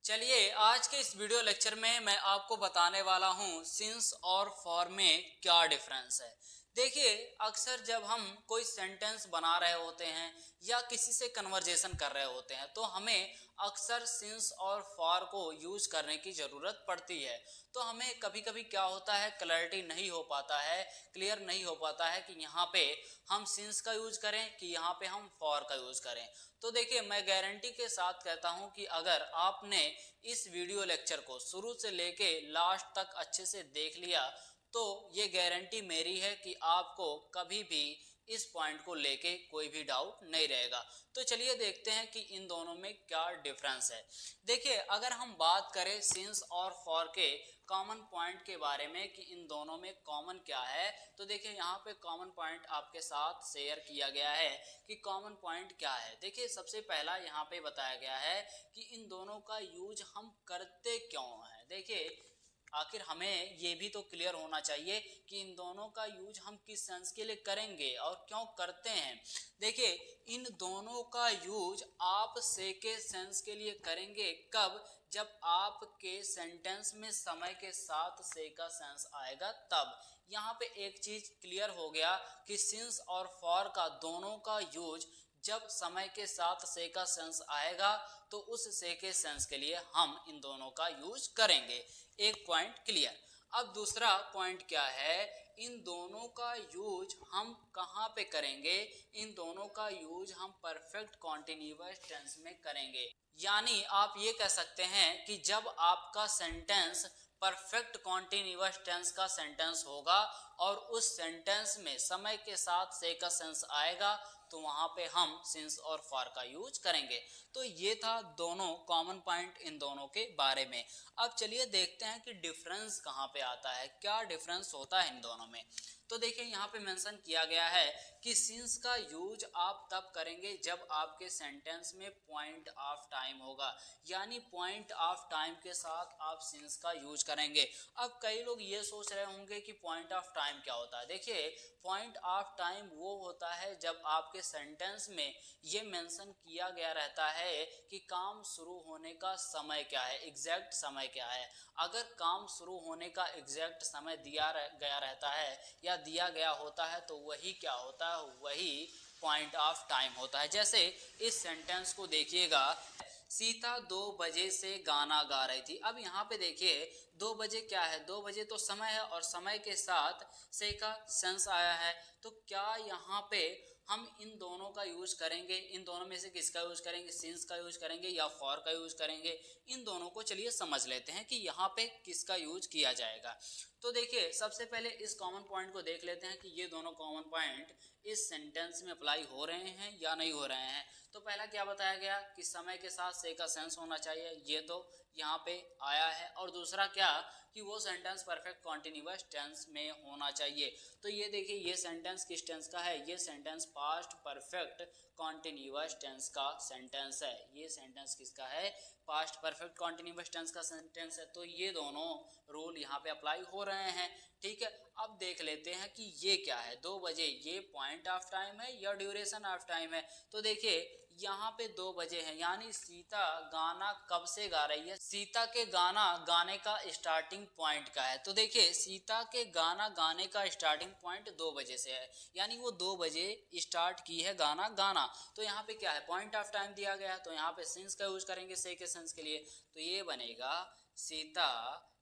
चलिए आज के इस वीडियो लेक्चर में मैं आपको बताने वाला हूँ सिंस और फॉर में क्या डिफरेंस है। देखिए अक्सर जब हम कोई सेंटेंस बना रहे होते हैं या किसी से कन्वर्जेशन कर रहे होते हैं तो हमें अक्सर सिंस और फॉर को यूज करने की ज़रूरत पड़ती है। तो हमें कभी कभी क्या होता है, क्लैरिटी नहीं हो पाता है, क्लियर नहीं हो पाता है कि यहाँ पे हम सिंस का यूज करें कि यहाँ पे हम फॉर का यूज करें। तो देखिए मैं गारंटी के साथ कहता हूँ कि अगर आपने इस वीडियो लेक्चर को शुरू से लेके लास्ट तक अच्छे से देख लिया तो ये गारंटी मेरी है कि आपको कभी भी इस पॉइंट को लेके कोई भी डाउट नहीं रहेगा। तो चलिए देखते हैं कि इन दोनों में क्या डिफरेंस है। देखिए अगर हम बात करें सिंस और फॉर के कॉमन पॉइंट के बारे में कि इन दोनों में कॉमन क्या है, तो देखिए यहाँ पे कॉमन पॉइंट आपके साथ शेयर किया गया है कि कॉमन पॉइंट क्या है। देखिए सबसे पहला यहाँ पे बताया गया है कि इन दोनों का यूज हम करते क्यों हैं। देखिए आखिर हमें ये भी तो क्लियर होना चाहिए कि इन दोनों का यूज हम किस सेंस के लिए करेंगे और क्यों करते हैं। देखिए इन दोनों का यूज आप से के सेंस के लिए करेंगे कब, जब आपके सेंटेंस में समय के साथ से का सेंस आएगा तब। यहाँ पे एक चीज क्लियर हो गया कि सिंस और फॉर का दोनों का यूज जब समय के साथ से का सेंस आएगा तो उस से के सेंस के लिए हम इन दोनों का यूज करेंगे। एक पॉइंट क्लियर। अब दूसरा पॉइंट क्या है, इन दोनों का यूज हम कहाँ पे करेंगे। इन दोनों का यूज हम परफेक्ट कॉन्टिन्यूअस टेंस में करेंगे। यानी आप ये कह सकते हैं कि जब आपका सेंटेंस परफेक्ट कॉन्टिन्यूअस टेंस का सेंटेंस होगा और उस सेंटेंस में समय के साथ से का सेंस आएगा तो वहां पे हम सिंस और फॉर का यूज करेंगे। तो ये था दोनों कॉमन पॉइंट इन दोनों के बारे में। अब चलिए देखते हैं कि डिफरेंस कहाँ पे आता है, क्या डिफरेंस होता है इन दोनों में। तो देखिए यहाँ पे मेंशन किया गया है कि सिंस का यूज आप तब करेंगे जब आपके सेंटेंस में पॉइंट ऑफ टाइम होगा, यानी पॉइंट ऑफ टाइम के साथ आप सिंस का यूज करेंगे। अब कई लोग ये सोच रहे होंगे कि पॉइंट ऑफ टाइम क्या होता है। देखिए पॉइंट ऑफ टाइम वो होता है जब आपके सेंटेंस में ये मेंशन किया गया रहता है कि काम शुरू होने का समय क्या है, एग्जैक्ट समय क्या है। अगर काम शुरू होने का एग्जैक्ट समय दिया गया रहता है या दिया गया होता है तो वही क्या होता है, वही पॉइंट ऑफ टाइम होता है। जैसे इस सेंटेंस को देखिएगा, सीता 2 बजे से गाना गा रही थी। अब यहाँ पे देखिए 2 बजे क्या है, 2 बजे तो समय है और समय के साथ से का सेंस आया है। तो क्या यहाँ पे हम इन दोनों का यूज करेंगे, इन दोनों में से किसका यूज करेंगे, सिंस का यूज करेंगे या फॉर का यूज करेंगे। इन दोनों को चलिए समझ लेते हैं कि यहाँ पे किसका यूज किया जाएगा। तो देखिए सबसे पहले इस कॉमन पॉइंट को देख लेते हैं कि ये दोनों कॉमन पॉइंट इस सेंटेंस में अप्लाई हो रहे हैं या नहीं हो रहे हैं। तो पहला क्या बताया गया कि समय के साथ से का सेंस होना चाहिए, ये तो यहाँ पे आया है। और दूसरा क्या कि वो सेंटेंस परफेक्ट कॉन्टिन्यूअस टेंस में होना चाहिए। तो ये देखिए ये सेंटेंस किस टेंस का है, ये sentence past perfect continuous tense का सेंटेंस है। ये सेंटेंस किसका है, पास्ट परफेक्ट कॉन्टिन्यूअस टेंस का सेंटेंस है। तो ये दोनों रूल यहाँ पे अप्लाई हो रहे हैं। ठीक है, अब देख लेते हैं कि ये क्या है, 2 बजे ये पॉइंट ऑफ टाइम है या ड्यूरेशन ऑफ टाइम है। तो देखिए यहाँ पे 2 बजे है, यानी सीता गाना कब से गा रही है, सीता के गाना गाने का स्टार्टिंग पॉइंट का है। तो देखिए सीता के गाना गाने का स्टार्टिंग पॉइंट 2 बजे से है, यानी वो 2 बजे स्टार्ट की है गाना गाना। तो यहाँ पे क्या है, पॉइंट ऑफ टाइम दिया गया है तो यहाँ पे सिंस का यूज करेंगे से के सेंस के लिए। तो ये बनेगा Sita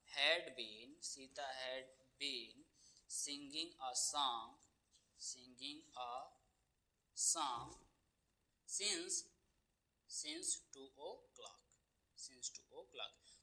had been singing a song since 2 o'clock।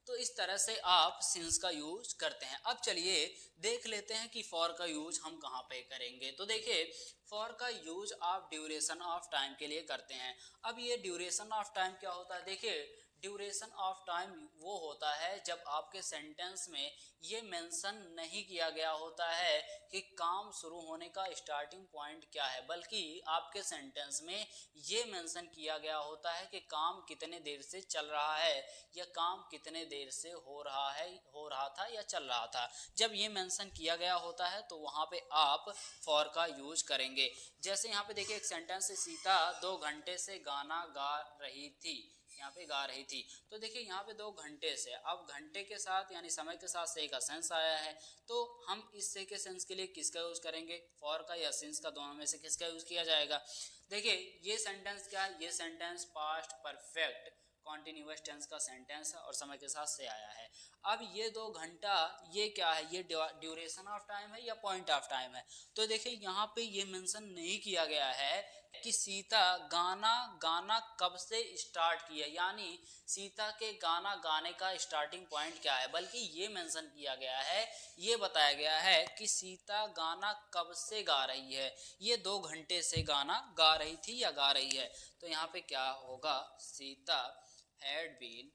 तो इस तरह से आप सिंस का यूज करते हैं। अब चलिए देख लेते हैं कि फॉर का यूज हम कहाँ पे करेंगे। तो देखिए फॉर का यूज आप ड्यूरेशन ऑफ टाइम के लिए करते हैं। अब ये ड्यूरेशन ऑफ टाइम क्या होता है, देखिए ड्यूरेशन ऑफ टाइम वो होता है जब आपके सेंटेंस में ये मेंशन नहीं किया गया होता है कि काम शुरू होने का स्टार्टिंग पॉइंट क्या है, बल्कि आपके सेंटेंस में ये मेंशन किया गया होता है कि काम कितने देर से चल रहा है या काम कितने देर से हो रहा था या चल रहा था। जब ये मेंशन किया गया होता है तो वहाँ पे आप फॉर का यूज करेंगे। जैसे यहाँ पे देखिए एक सेंटेंस है, सीता 2 घंटे से गाना गा रही थी। यहाँ पे गा रही थी। तो देखिए यहाँ पे 2 घंटे से, अब घंटे के साथ यानी समय के साथ से का सेंस आया है, तो हम इस से के सेंस के लिए किसका यूज करेंगे, फॉर का या सिंस का, दोनों में से किसका यूज किया जाएगा। देखिए ये सेंटेंस क्या है, ये sentence past perfect continuous tense का सेंटेंस है और समय के साथ से आया है। अब ये 2 घंटा ये क्या है, ये ड्यूरेशन ऑफ टाइम है या पॉइंट ऑफ टाइम है। तो देखिए यहाँ पे ये मेंशन नहीं किया गया है कि सीता गाना कब से स्टार्ट किया, यानी सीता के गाना गाने का स्टार्टिंग पॉइंट क्या है, बल्कि ये मेंशन किया गया है, ये बताया गया है कि सीता गाना कब से गा रही है। ये 2 घंटे से गाना गा रही थी या गा रही है। तो यहाँ पे क्या होगा, Sita had been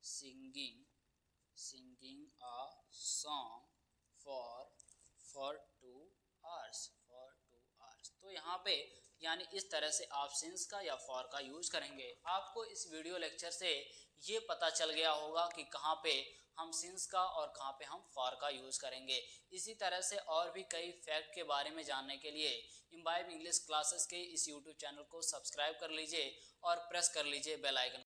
singing a song for 2 hours। तो यहाँ पे यानी इस तरह से आप सिंस का या फॉर का यूज करेंगे। आपको इस वीडियो लेक्चर से ये पता चल गया होगा कि कहाँ पे हम सिंस का और कहाँ पे हम फॉर का यूज करेंगे। इसी तरह से और भी कई फैक्ट के बारे में जानने के लिए इम्बाइब इंग्लिश क्लासेस के इस यूट्यूब चैनल को सब्सक्राइब कर लीजिए और प्रेस कर लीजिए बेल आइकन।